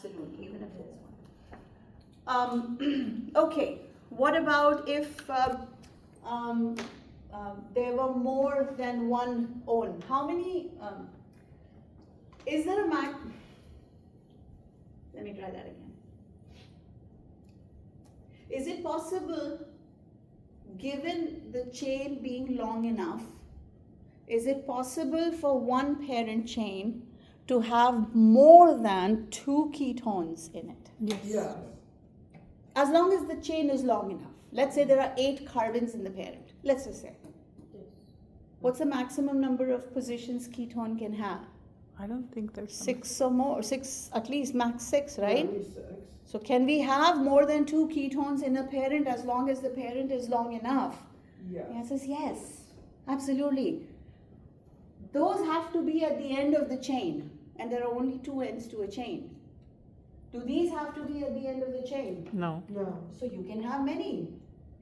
absolutely, even if there's one. Okay, what about if there were more than one own? How many, is there a max? Let me try that again. Is it possible, given the chain being long enough, is it possible for one parent chain to have more than 2 ketones in it? Yes. Yeah. As long as the chain is long enough. Let's say there are 8 carbons in the parent. Let's just say. What's the maximum number of positions ketone can have? I don't think there's 6 or more. 6, at least max 6, right? At least 6. So can we have more than 2 ketones in a parent as long as the parent is long enough? Yeah. The answer is yes. Absolutely. Those have to be at the end of the chain. And there are only 2 ends to a chain. Do these have to be at the end of the chain? No. No. So you can have many,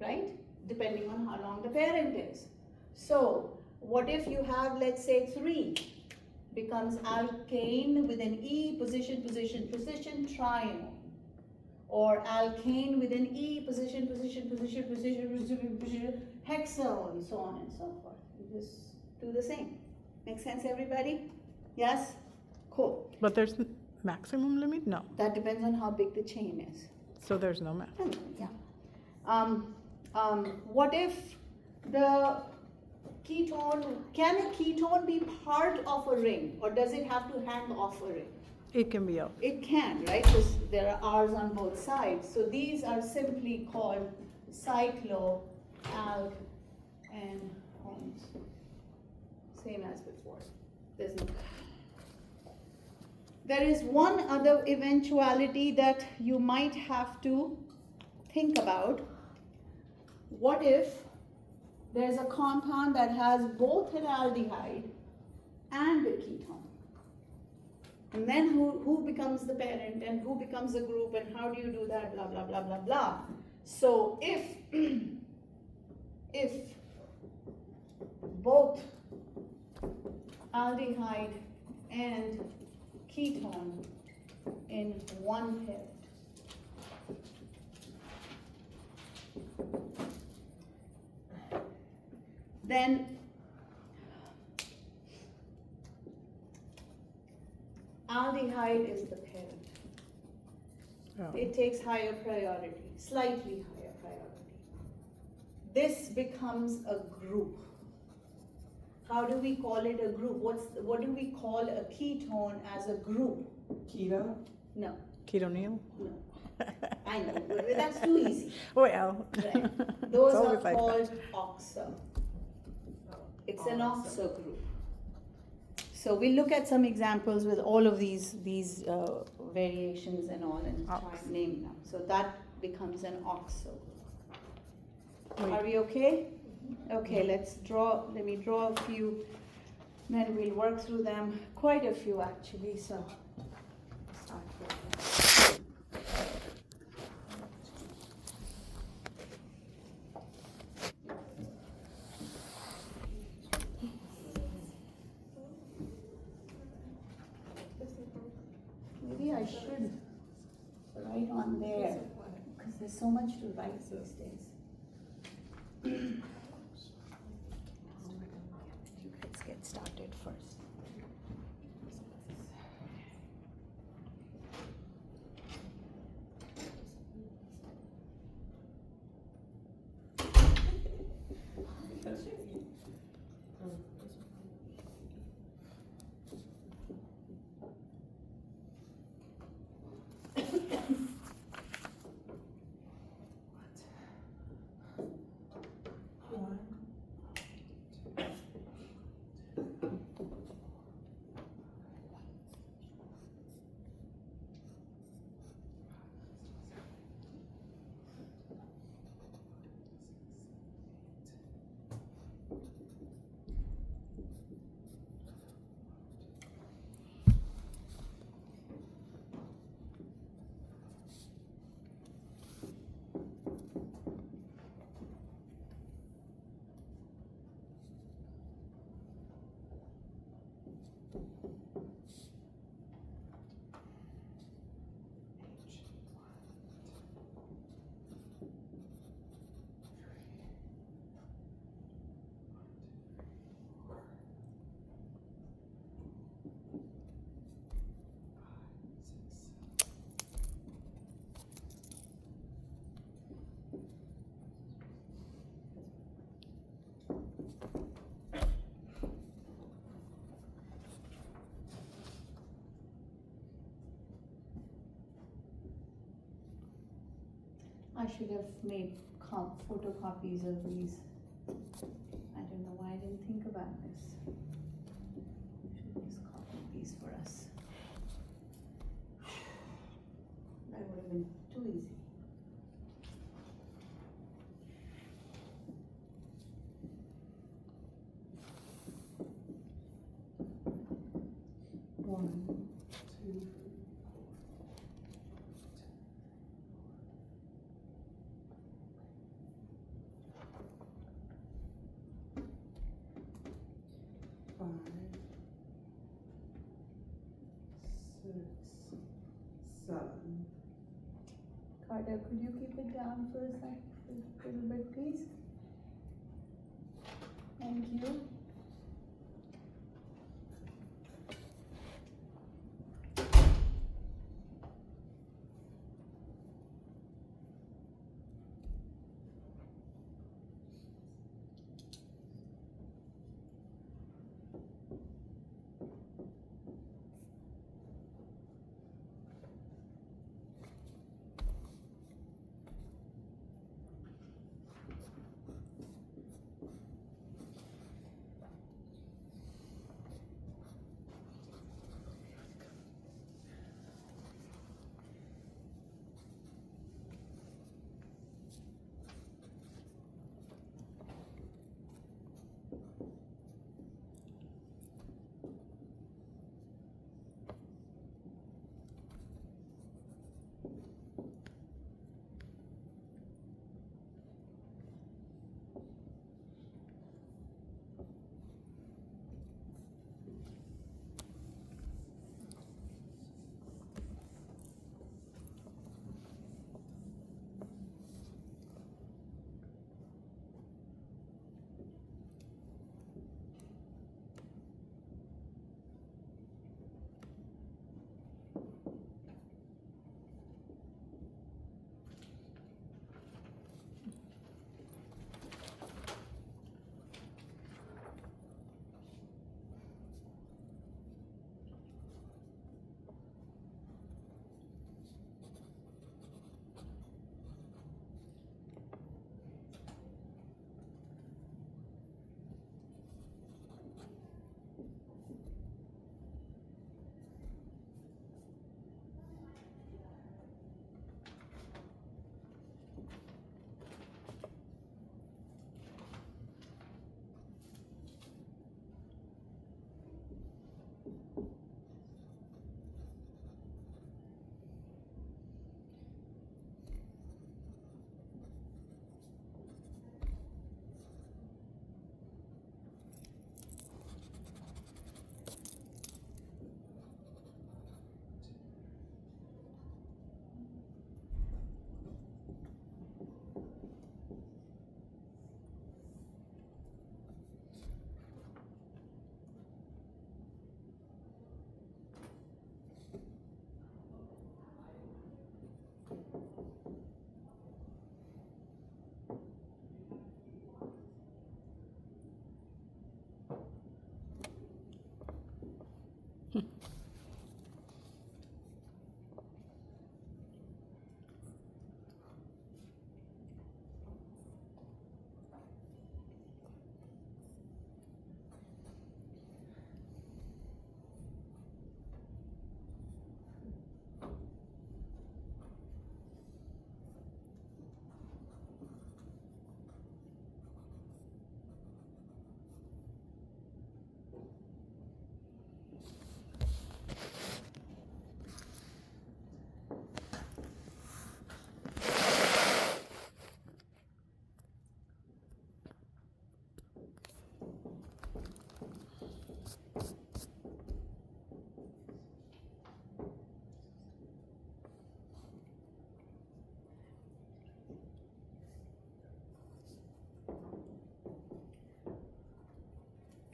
right? Depending on how long the parent is. So what if you have, let's say, 3? Becomes alkane with an E, position, position, position, trione. Or alkane with an E, position, position, position, position, position, position, hexone, so on and so forth. You just do the same. Make sense, everybody? Yes? Cool. But there's maximum limit? No. That depends on how big the chain is. So there's no max. Yeah. What if the ketone, can a ketone be part of a ring, or does it have to hang off a ring? It can be up. It can, right? Because there are R's on both sides. So these are simply called cyclo, alk, and homes. Same as before. There's no. There is one other eventuality that you might have to think about. What if there's a compound that has both an aldehyde and a ketone? And then who becomes the parent and who becomes the group and how do you do that, blah, blah, blah, blah, blah. So if both aldehyde and ketone in one parent, then aldehyde is the parent. Oh. It takes higher priority, slightly higher priority. This becomes a group. How do we call it a group? What do we call a ketone as a group? Keto? No, Ketonyl? no. I know, but that's too easy. Well. Right. Those It's are always like called that. oxo. It's an oxo group. So we'll look at some examples with all of these variations and all and try Ox. and name them. So that becomes an oxo group. Wait. Are we okay? Okay, let me draw a few, then we'll work through them. Quite a few actually, so start with that. Maybe I should write on there, because there's so much to write these days. Let's get started first. I should have made photocopies of these. I don't know why I didn't think about this. Should just copy these for us. That would have been too easy. One, two, five, 6, 7. Carter, could you keep it down for a little bit, please? Thank you.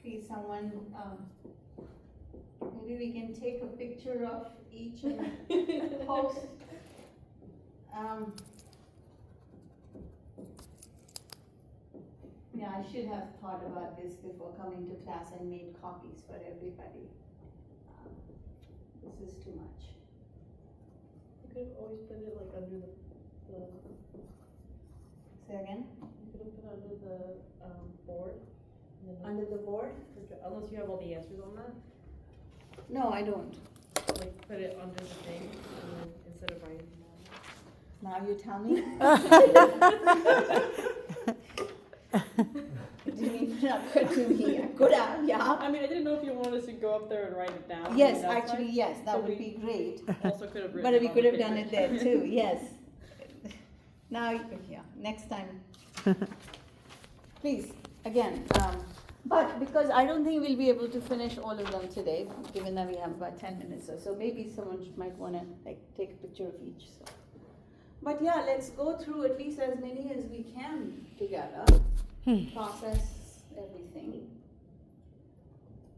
Please, someone, maybe we can take a picture of each and post. Yeah, I should have thought about this before coming to class and made copies for everybody. This is too much. You could have always put it like under the Say again? You could have put under the board. and then Under the board? Unless you have all the answers on that, No, I don't. like put it under the thing and then instead of writing it Now you tell me. Didn't even occur to me. I could have, yeah. down. I mean, I didn't know if you wanted us to go up there and write it down. Yes, That's actually, fine. yes, that So would we- be great. Also could have written. But it we on could the have done paper. it there too, yes. Now, yeah, next time. Please, again, but because I don't think we'll be able to finish all of them today, given that we have about 10 minutes or so, maybe someone might wanna like take a picture of each, so. But yeah, let's go through at least as many as we can together, process everything.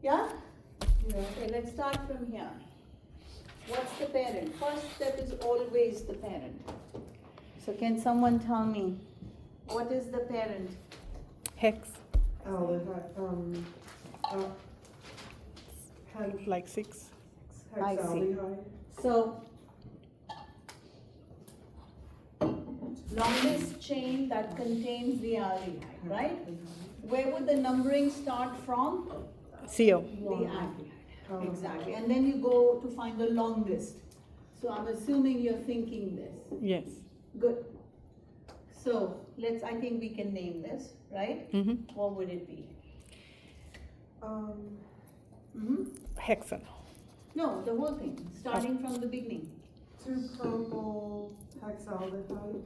Yeah? Yeah. Okay, let's start from here. What's the parent? First step is always the parent. So can someone tell me, what is the parent? Hex, Aldehyde, like 6. I see. hexaldehyde. So, longest chain that contains the aldehyde, right? Where would the numbering start from? CO. The aldehyde, exactly. And then you go to find the longest. So I'm assuming you're thinking this. Yes. Good. So I think we can name this, right? Mm-hmm. What would it be? Mm-hmm. Hexen. No, the whole thing, starting from the beginning. 2-propyl hexaldehyde,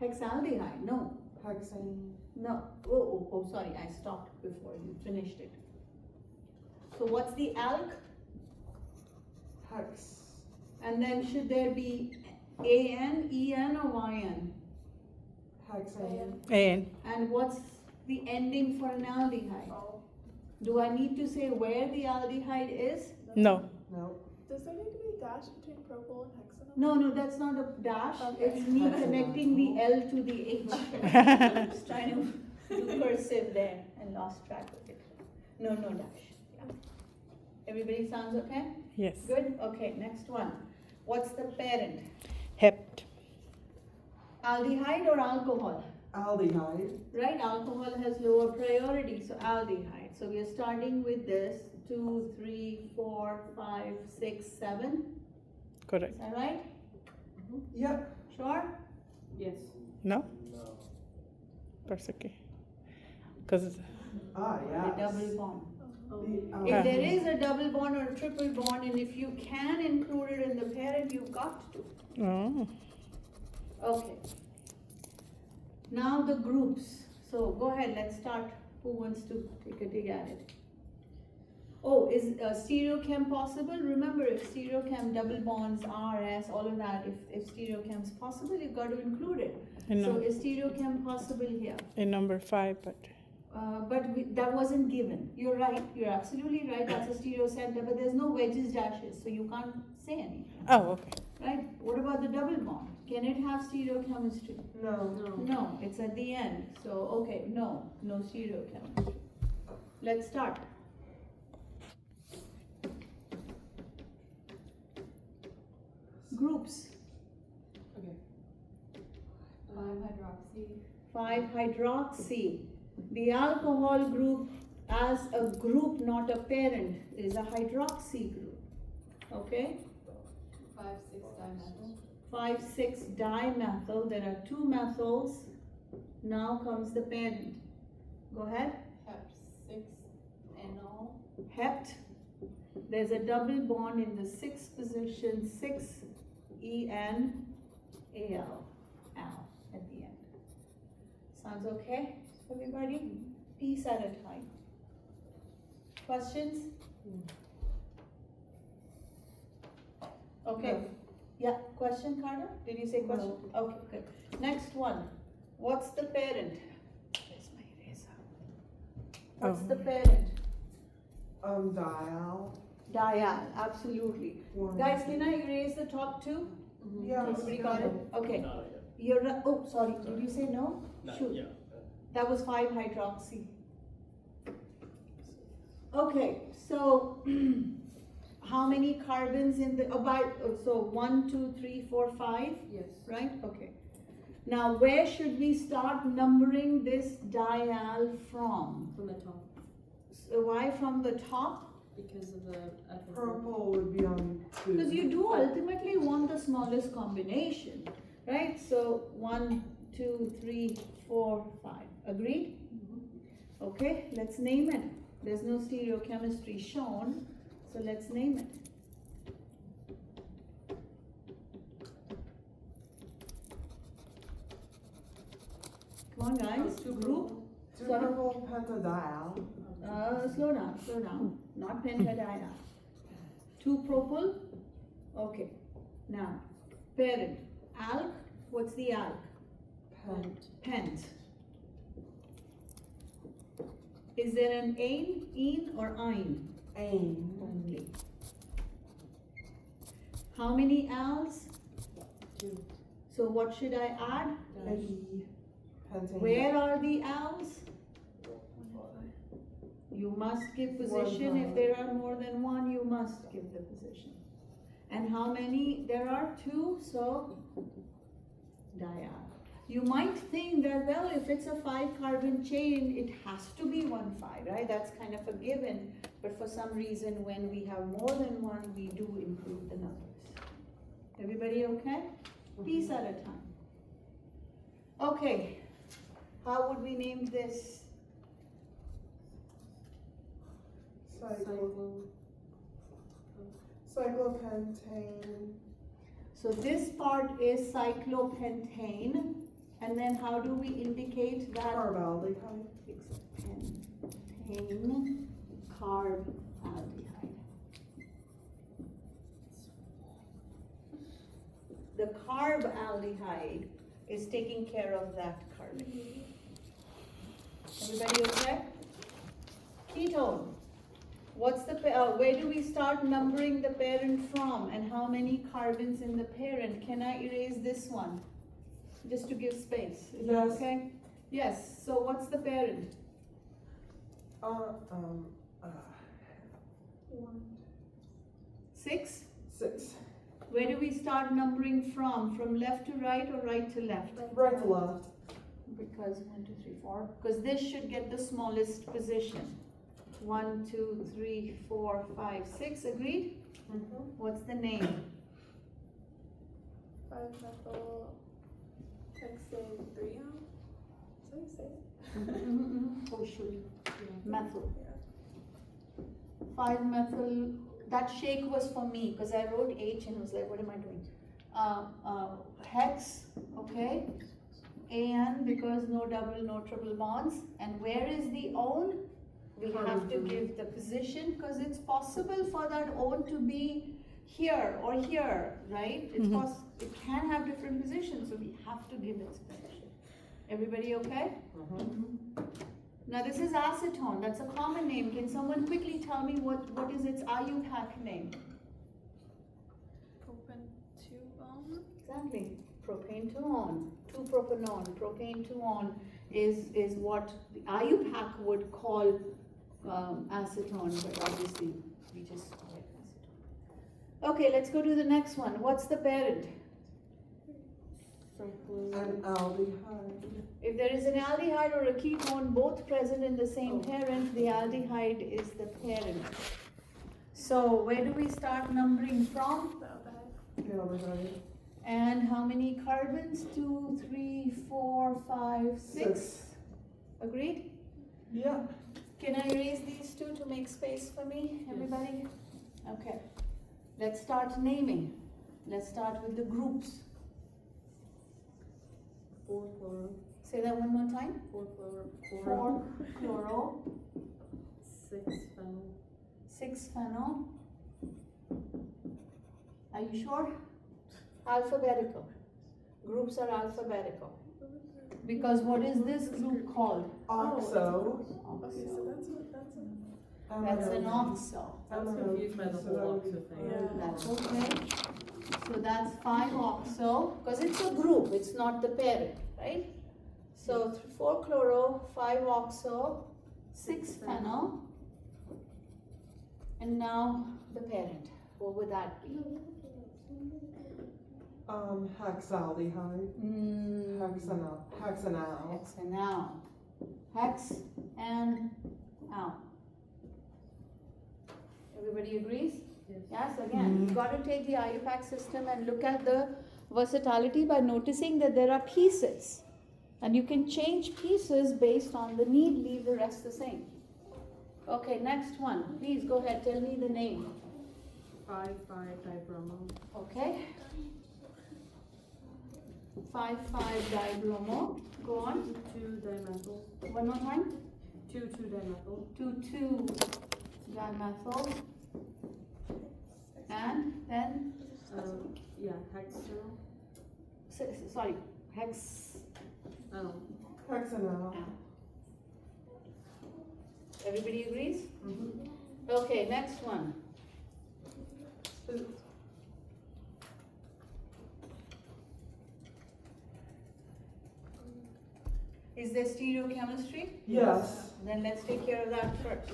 Hexaldehyde, no, hexane, no. Oh, sorry, I stopped before you finished it. So what's the alk? hex, And then should there be AN, EN or YN? hexane, And And what's the ending for an aldehyde? Do I need to say where the aldehyde is? no. no, Does there need to be a dash between propyl and hexanol? No, that's not a dash. Okay. It's me connecting the L to the H. I'm just trying to do cursive there and lost track of it. No dash. Yeah. Everybody sounds okay? Yes. Good? Okay, next one. What's the parent? Hept. Aldehyde or alcohol? aldehyde, Right? Alcohol has lower priority, so aldehyde. So we are starting with this 2, 3, 4, 5, 6, 7. Is Correct. that right? yep, Sure? Yes. No? That's okay. Because The yes. double bond. The, If there is a double bond or a triple bond, and if you can include it in the parent, you've got to. oh, Okay. Now the groups. So go ahead, let's start. Who wants to take a dig at it? Oh, is stereochem possible? Remember, if stereochem, double bonds, RS, all of that, if stereochem is possible, you've got to include it. in, So is stereochem possible here? in number 5, but That wasn't given. You're right. You're absolutely right. That's a stereo center, but there's no wedges, dashes, so you can't say anything. oh, okay. Right? What about the double bond? Can it have stereochemistry? no, No, it's at the end. So, okay, no stereochemistry. Let's start. Groups. Okay. 5-hydroxy. 5-hydroxy. The alcohol group as a group, not a parent, is a hydroxy group. Okay? 5,6-dimethyl. 5,6-dimethyl. There are 2 methyls. Now comes the parent. Go ahead. Hep6-enol. Hept. There's a double bond in the 6th position, 6-EN-AL, Al at the end. Sounds okay, everybody? Piece at a time. Questions? Okay. No. Yeah, question, Carter? Did you say question? Okay, good. Next one. What's the parent? Where's my eraser? What's the parent? dial, Dial, absolutely. one, Guys, can I erase the top 2? yeah, Everybody got it? Okay. Not yet. You're right. Oh, sorry. Did you say no? Not Shoot. yet. That was 5-hydroxy. Okay, so how many carbons in the, so 1, 2, 3, 4, 5, Yes. right? Okay. Now, where should we start numbering this dial from? From the top, So why from the top? because of the ethylene. Purple would be on 2. Because you do ultimately want the smallest combination, right? So 1, 2, 3, 4, 5. Agreed? Okay, let's name it. There's no stereochemistry shown, so let's name it. Come on, guys. Group. 2 Sorry. purple pentadiol. Slow down. Not pentadiol. 2 propyl. Okay. Now, parent. Alk. What's the alk? Pent. Is there an ein or ein? Ain. Only. How many als? 2. So what should I add? A. Pentane. Where are the als? You must give position. If there are more than one, you must give the position. And how many? There are 2, so dial. You might think that, well, if it's a 5-carbon chain, it has to be 1, 5, right? That's kind of a given. But for some reason, when we have more than one, we do improve the numbers. Everybody okay? Piece at a time. Okay. How would we name this? Cyclopentane. So this part is cyclopentane. And then how do we indicate that? Carbaldehyde. Pentane carbaldehyde. The carbaldehyde is taking care of that carbon. Everybody okay? Ketone. What's the, where do we start numbering the parent from and how many carbons in the parent? Can I erase this one? Just to give space. Is that Yes. okay? Yes. So what's the parent? 6? 6. Where do we start numbering from? From left to right or right to left? Right to left. Because 1, 2, 3, 4. Because this should get the smallest position. 1, 2, 3, 4, 5, 6. Agreed? What's the name? 5-methyl hexane-3. Is that how you say it? Oh, shoot. Methyl. 5-methyl. That shake was for me because I wrote H and was like, what am I doing? Hex, okay? And because no double, no triple bonds. And where is the own? We have to give the position because it's possible for that own to be here or here, right? It's it can have different positions, so we have to give its position. Everybody okay? Now this is acetone. That's a common name. Can someone quickly tell me what is its IUPAC name? Propan-2-on. Exactly. Propane 2-on. 2-propanone. Propane 2-on is what the IUPAC would call acetone, but obviously we just call it acetone. Okay, let's go to the next one. What's the parent? An aldehyde. If there is an aldehyde or a ketone both present in the same parent, the aldehyde is the parent. So where do we start numbering from? The aldehyde. And how many carbons? 2, 3, 4, 5, 6. Agreed? Yeah. Can I erase these two to make space for me, everybody? Okay. Let's start naming. Let's start with the groups. 4 chloro. Say that one more time. 4 chloro. 4 chloro, 6 phenyl. 6 phenyl. Are you sure? Alphabetical. Groups are alphabetical. Because what is this group called? Oxo. Okay, so that's what that's a. That's an oxo. I was confused by the whole oxo thing. Yeah. That's okay. So that's 5 oxo, because it's a group, it's not the parent, right? So 4 chloro, 5 oxo, 6 phenyl, and now the parent. What would that be? Hexaldehyde. Hexanal. Hexanal. Hex and al. Everybody agrees? Yes. Yes, again, you've got to take the IUPAC system and look at the versatility by noticing that there are pieces. And you can change pieces based on the need, leave the rest the same. Okay, next one. Please go ahead, tell me the name. 5,5-dibromo. Okay. 5,5-dibromo. Go on. 2,2-dimethyl. One more time. 2,2-dimethyl. 2,2-dimethyl. And then, Yeah, hexanal. sorry, hex. Hexanal. Everybody agrees? Mm-hmm. Okay, next one. Is there stereochemistry? Yes. Then let's take care of that first.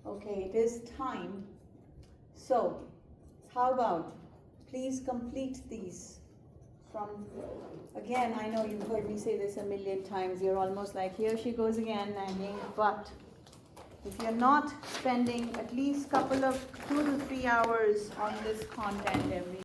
Okay, it is time. So, how about, please complete these from, again, I know you've heard me say this a million times, you're almost like, here she goes again, nagging, but if you're not spending at least couple of 2 to 3 hours on this content every